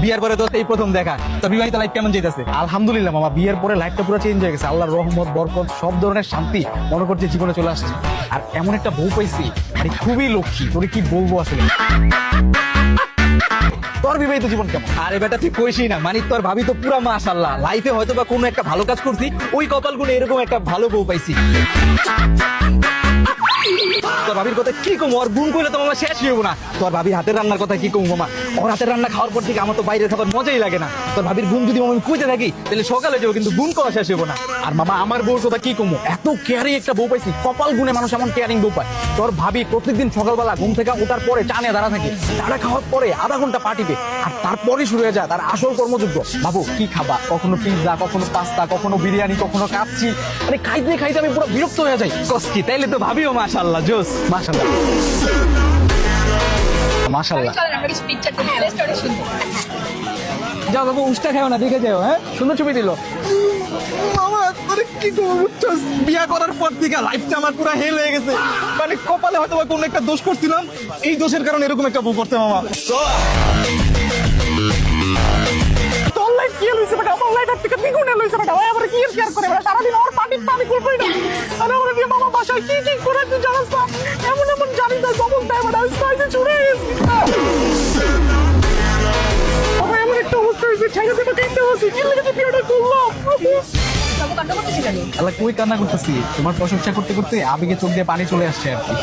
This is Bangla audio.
বিয়ের পরে তো এই প্রথম দেখা, তো বিবাহিত লাইফ কেমন যেতেছে? আলহামদুলিল্লাহ মামা, বিয়ের পরে লাইফটা পুরো চেঞ্জ হয়ে গেছে। আল্লাহর রহমত, বরকত, সব ধরনের শান্তি মনে করছে জীবনে চলে আসছে। আর এমন একটা বউ পাইছি, মানে খুবই লক্ষ্মী। তোরে কি বলবো আসলে। তোর বিবাহিত জীবন কেমন? আরে বেটা তুই কইসই না, মানে তোর ভাবি তো পুরা মাশাআল্লাহ। লাইফে হয়তো বা কোনো একটা ভালো কাজ করছি, ওই কপাল গুলো এরকম একটা ভালো বউ পাইছি। তোর ভাবির কথা কি কম, ওর গুণ করলে তো মামা শেষ হইব না। তোর ভাবির হাতের রান্নার কথা কি কম মামা, ওর হাতের রান্না খাওয়ার পর থেকে আমার তো বাইরের খাবার মজাই লাগে না। তোর ভাবির গুণ যদি আমি কইতে থাকি তাহলে সকালে যাবো, কিন্তু গুণ করা শেষ হইব না। আর মামা আমার বউর কথা কি কমো, এত কেয়ারিং একটা বউ পাইছি। কপাল গুনে মানুষ এমন কেয়ারিং বউ পায়। তোর ভাবি প্রত্যেকদিন সকালবেলা ঘুম থেকে ওঠার পরে চা নিয়ে দাঁড়া থাকে, চাটা খাওয়ার পরে আধা ঘন্টা পাটিবে, আর তারপরে শুরু হয়ে যায় তার আসল কর্মযুদ্ধ। বাবু কি খাবা, কখনো পিৎজা, কখনো পাস্তা, কখনো বিরিয়ানি, কখনো কাচ্চি, মানে খাইতে খাইতে আমি পুরো বিরক্ত হয়ে যাই। কষ্টি তাইলে তো ভাবিও মাশাআল্লাহ জোস। মাশাআল্লাহ মাশাআল্লাহ। চলেন আমরা কিছু পিকচার তুলি, স্টোরি শুনবো। যাও বাবু, উষ্টা খাও না, দেখে যাও। হ্যাঁ, সুন্দর ছবি দিল। মামা তোরে কি করবো, বিয়া করার পর থেকে লাইফটা আমার পুরো হেল হয়ে গেছে। মানে কপালে হয়তো বা কোনো একটা দোষ করছিলাম, এই দোষের কারণে এরকম একটা বউ করতে মামা। তোর লাইফ কি হইছে বেটা? আমার লাইফ থেকে দ্বিগুণে হইছে বেটা। ওই আবার কি শেয়ার করে বেটা, সারাদিন ওর পাটির পানি করবই না। আরে আমার দিয়ে মামা বাসায় কি কি করে তুই জানাস না? এমন এমন জানি না, জবল দেয় বেটা, আমি সাইডে ছুড়ে গেছি। আমার এমন একটা অবস্থা হয়েছে, ছেড়ে দেবো কিনতে বসি, কি লেগে তুই বিয়েটা করলাম? বাবু কান্না করতেছি কেন? আল্লাহ কই কান্না করতেছি, তোমার প্রশংসা করতে করতে আবেগে চোখ দিয়ে পানি চলে আসছে আর কি।